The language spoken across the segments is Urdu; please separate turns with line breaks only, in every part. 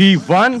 D1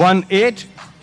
18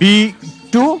B2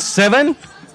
17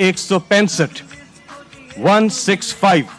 165 165।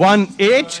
18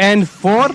N4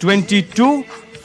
22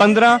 15,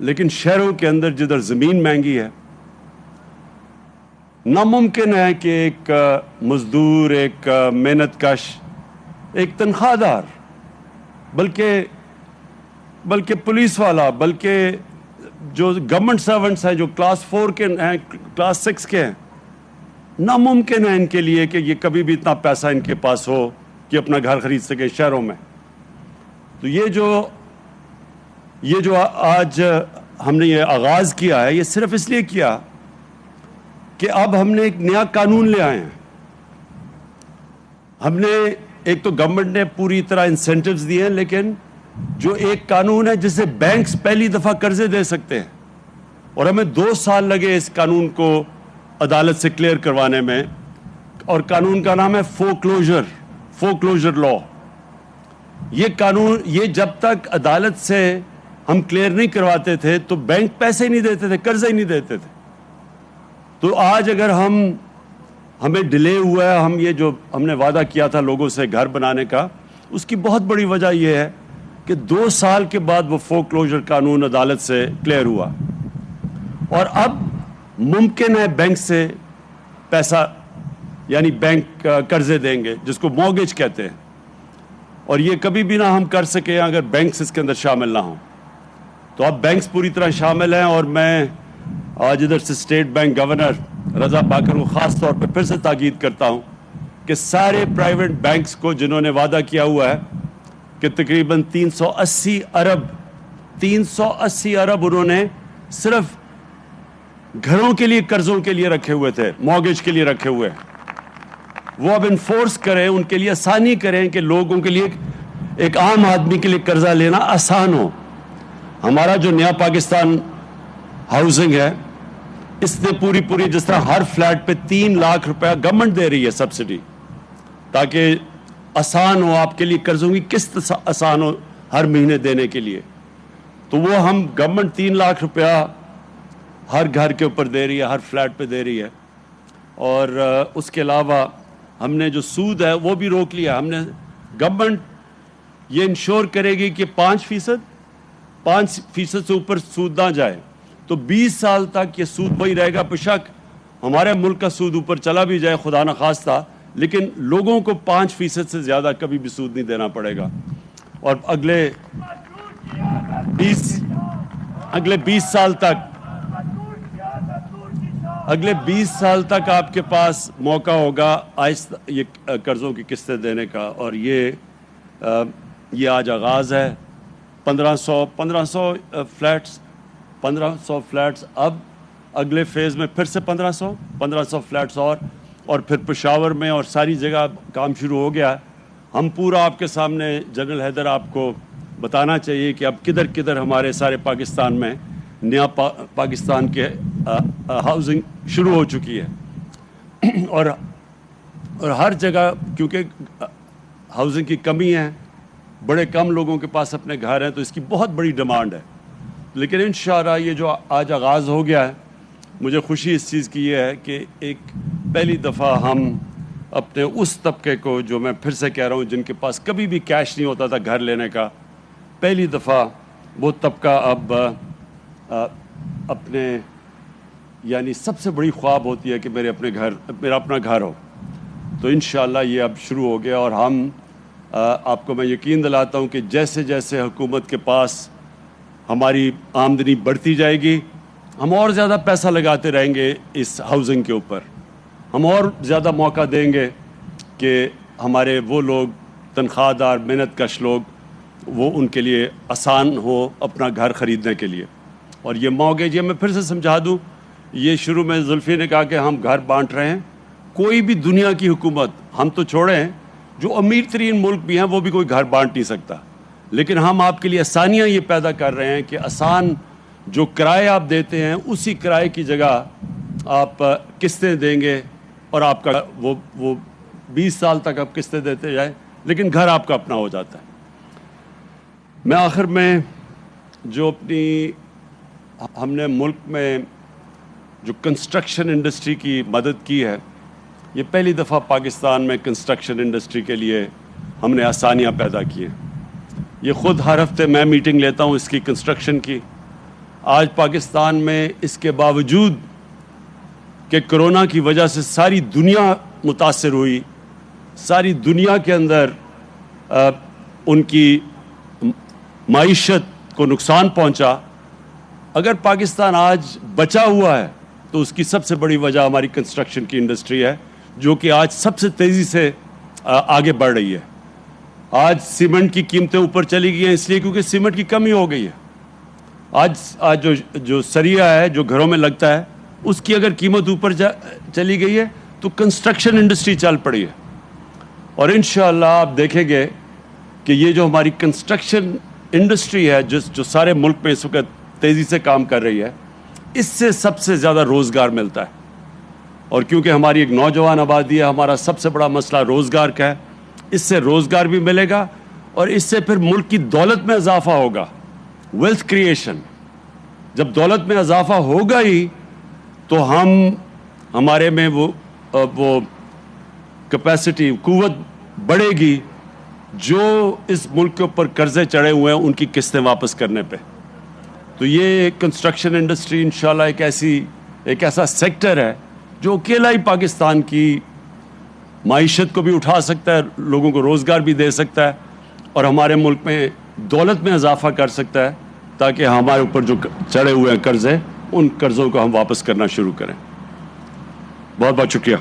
لیکن شہروں کے اندر جدھر زمین مہنگی ہے، ناممکن ہے کہ ایک مزدور، ایک محنت کش، ایک تنخواہ دار، بلکہ پولیس والا، بلکہ جو گورنمنٹ سرونٹس ہیں جو کلاس 4 کے ہیں، کلاس 6 کے ہیں، ناممکن ہے ان کے لیے کہ یہ کبھی بھی اتنا پیسہ ان کے پاس ہو کہ اپنا گھر خرید سکے شہروں میں. تو یہ جو آج ہم نے یہ آغاز کیا ہے، یہ صرف اس لیے کیا کہ اب ہم نے ایک نیا قانون لے آئے ہیں. ہم نے ایک تو گورنمنٹ نے پوری طرح انسینٹیوز دیے ہیں، لیکن جو ایک قانون ہے جس سے بینکس پہلی دفعہ قرضے دے سکتے ہیں، اور ہمیں 2 سال لگے اس قانون کو عدالت سے کلیئر کروانے میں، اور قانون کا نام ہے فورکلوجر لا. یہ قانون، یہ جب تک عدالت سے ہم کلیئر نہیں کرواتے تھے تو بینک پیسے نہیں دیتے تھے، قرضے ہی نہیں دیتے تھے. تو آج اگر ہمیں ڈیلے ہوا ہے، ہم نے وعدہ کیا تھا لوگوں سے گھر بنانے کا، اس کی بہت بڑی وجہ یہ ہے کہ 2 سال کے بعد وہ فورکلوجر قانون عدالت سے کلیئر ہوا، اور اب ممکن ہے بینک سے پیسہ، یعنی بینک قرضے دیں گے جس کو مورگیج کہتے ہیں، اور یہ کبھی بھی نہ ہم کر سکیں اگر بینکس اس کے اندر شامل نہ ہوں. تو اب بینکس پوری طرح شامل ہیں، اور میں آج ادھر سے اسٹیٹ بینک گورنر رضا پاکر کو خاص طور پہ پھر سے تاکید کرتا ہوں کہ سارے پرائیویٹ بینکس کو جنہوں نے وعدہ کیا ہوا ہے کہ تقریباً 380 ارب انہوں نے صرف گھروں کے لیے قرضوں کے لیے رکھے ہوئے تھے، مورگیج کے لیے رکھے ہوئے، وہ اب انفورس کریں، ان کے لیے آسانی کریں کہ لوگوں کے لیے، ایک عام آدمی کے لیے قرضہ لینا آسان ہو. ہمارا جو نیا پاکستان ہاؤسنگ ہے، اس نے پوری جس طرح ہر فلیٹ پہ 3 لاکھ روپیہ گورنمنٹ دے رہی ہے سبسڈی، تاکہ آسان ہو آپ کے لیے، قرضوں کی قسط آسان ہو ہر مہینے دینے کے لیے. تو وہ ہم گورنمنٹ 3 لاکھ روپیہ ہر گھر کے اوپر دے رہی ہے، ہر فلیٹ پہ دے رہی ہے. اور اس کے علاوہ ہم نے جو سود ہے وہ بھی روک لیا. ہم نے، گورنمنٹ یہ انشور کرے گی کہ 5% سے اوپر سود نہ جائے. تو 20 سال تک یہ سود وہی رہے گا. بشک ہمارے ملک کا سود اوپر چلا بھی جائے خدا نخواستہ، لیکن لوگوں کو 5% سے زیادہ کبھی بھی سود نہیں دینا پڑے گا. اور اگلے 20 سال تک آپ کے پاس موقع ہوگا آہستہ یہ قرضوں کی قسطیں دینے کا. اور یہ آج آغاز ہے. 1500 فلیٹس، اب اگلے فیز میں پھر سے 1500 فلیٹس، اور پھر پشاور میں اور ساری جگہ کام شروع ہو گیا. ہم پورا آپ کے سامنے، جنرل حیدر آپ کو بتانا چاہیے کہ اب کدھر کدھر ہمارے سارے پاکستان میں نیا پاکستان کے ہاؤسنگ شروع ہو چکی ہے. اور ہر جگہ کیونکہ ہاؤسنگ کی کمی ہے، بڑے کم لوگوں کے پاس اپنے گھر ہیں، تو اس کی بہت بڑی ڈیمانڈ ہے. لیکن انشاءاللہ یہ جو آج آغاز ہو گیا ہے، مجھے خوشی اس چیز کی یہ ہے کہ ایک پہلی دفعہ ہم اپنے اس طبقے کو، جو میں پھر سے کہہ رہا ہوں جن کے پاس کبھی بھی کیش نہیں ہوتا تھا گھر لینے کا، پہلی دفعہ وہ طبقہ اب اپنے، یعنی سب سے بڑی خواب ہوتی ہے کہ میرا اپنا گھر ہو. تو انشاءاللہ یہ اب شروع ہو گیا. اور ہم، آپ کو میں یقین دلاتا ہوں کہ جیسے جیسے حکومت کے پاس ہماری آمدنی بڑھتی جائے گی، ہم اور زیادہ پیسہ لگاتے رہیں گے اس ہاؤسنگ کے اوپر. ہم اور زیادہ موقع دیں گے کہ ہمارے وہ لوگ، تنخواہ دار، محنت کش لوگ، وہ ان کے لیے آسان ہو اپنا گھر خریدنے کے لیے. اور یہ مورگیج، یہ میں پھر سے سمجھا دوں، یہ شروع میں زلفی نے کہا کہ ہم گھر بانٹ رہے ہیں. کوئی بھی دنیا کی حکومت، ہم تو چھوڑیں، جو امیر ترین ملک بھی ہیں وہ بھی کوئی گھر بانٹ نہیں سکتا. لیکن ہم آپ کے لیے آسانیاں یہ پیدا کر رہے ہیں کہ آسان جو کرائے آپ دیتے ہیں، اسی کرائے کی جگہ آپ قسطیں دیں گے، اور آپ کا وہ 20 سال تک آپ قسطیں دیتے جائیں، لیکن گھر آپ کا اپنا ہو جاتا ہے. میں آخر میں جو ہم نے ملک میں جو کنسٹرکشن انڈسٹری کی مدد کی ہے، یہ پہلی دفعہ پاکستان میں کنسٹرکشن انڈسٹری کے لیے ہم نے آسانیاں پیدا کی ہیں. یہ خود ہر ہفتے میں میٹنگ لیتا ہوں اس کی، کنسٹرکشن کی. آج پاکستان میں اس کے باوجود کہ کرونا کی وجہ سے ساری دنیا متاثر ہوئی، ساری دنیا کے اندر ان کی معیشت کو نقصان پہنچا، اگر پاکستان آج بچا ہوا ہے تو اس کی سب سے بڑی وجہ ہماری کنسٹرکشن کی انڈسٹری ہے، جو کہ آج سب سے تیزی سے آگے بڑھ رہی ہے۔ آج سیمنٹ کی قیمتیں اوپر چلی گئی ہیں اس لیے کیونکہ سیمنٹ کی کمی ہو گئی ہے۔ آج جو سریا ہے جو گھروں میں لگتا ہے اس کی اگر قیمت اوپر چلی گئی ہے تو کنسٹرکشن انڈسٹری چل پڑی ہے، اور انشاءاللہ آپ دیکھیں گے کہ یہ جو ہماری کنسٹرکشن انڈسٹری ہے جو سارے ملک میں اس وقت تیزی سے کام کر رہی ہے، اس سے سب سے زیادہ روزگار ملتا ہے، اور کیونکہ ہماری ایک نوجوان آبادی ہے، ہمارا سب سے بڑا مسئلہ روزگار کا ہے، اس سے روزگار بھی ملے گا اور اس سے پھر ملک کی دولت میں اضافہ ہوگا، ویلتھ کریشن۔ جب دولت میں اضافہ ہوگا ہی تو ہمارے میں وہ کیپیسٹی، قوت بڑھے گی جو اس ملک کے اوپر قرضے چڑھے ہوئے ہیں ان کی قسطیں واپس کرنے پہ۔ تو یہ کنسٹرکشن انڈسٹری انشاءاللہ ایک ایسا سیکٹر ہے جو اکیلا ہی پاکستان کی معیشت کو بھی اٹھا سکتا ہے، لوگوں کو روزگار بھی دے سکتا ہے اور ہمارے ملک میں دولت میں اضافہ کر سکتا ہے، تاکہ ہمارے اوپر جو چڑھے ہوئے ہیں قرضے، ان قرضوں کو ہم واپس کرنا شروع کریں۔ بہت بہت شکریہ۔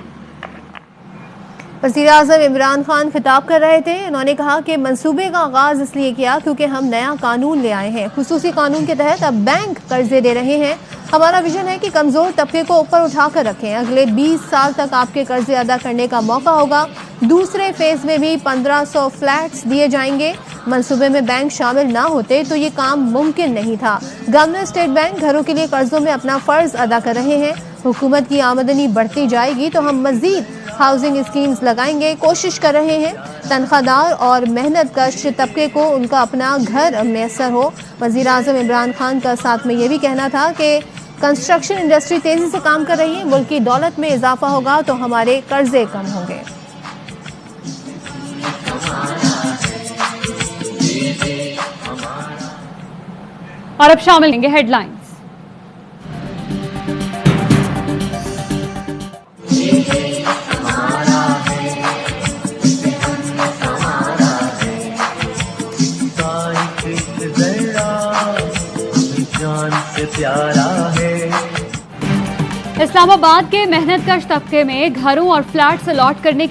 وزیر اعظم عمران خان خطاب کر رہے تھے، انہوں نے کہا کہ منصوبے کا آغاز اس لیے کیا کیونکہ ہم نیا قانون لے آئے ہیں، خصوصی قانون کے تحت اب بینک قرضے دے رہے ہیں۔ ہمارا ویژن ہے کہ کمزور طبقے کو اوپر اٹھا کر رکھیں، اگلے 20 سال تک آپ کے قرضے ادا کرنے کا موقع ہوگا۔ دوسرے فیز میں بھی 1500 فلیٹس دیے جائیں گے۔ منصوبے میں بینک شامل نہ ہوتے تو یہ کام ممکن نہیں تھا۔ گورنر اسٹیٹ بینک گھروں کے لیے قرضوں میں اپنا فرض ادا کر رہے ہیں۔ حکومت کی آمدنی بڑھتی جائے گی تو ہم مزید ہاؤسنگ اسکیمز لگائیں گے، کوشش کر رہے ہیں تنخواہ دار اور محنت کش طبقے کو ان کا اپنا گھر میسر ہو۔ وزیر اعظم عمران خان کا ساتھ میں یہ بھی کہنا تھا کہ کنسٹرکشن انڈسٹری تیزی سے کام کر رہی ہے، ملک کی دولت میں اضافہ ہوگا تو ہمارے قرضے کم ہوں گے۔
اور اب شامل ہیں گے ہیڈ لائنز۔ اسلام آباد کے محنت کش طبقے میں گھروں اور فلیٹس الاٹ کرنے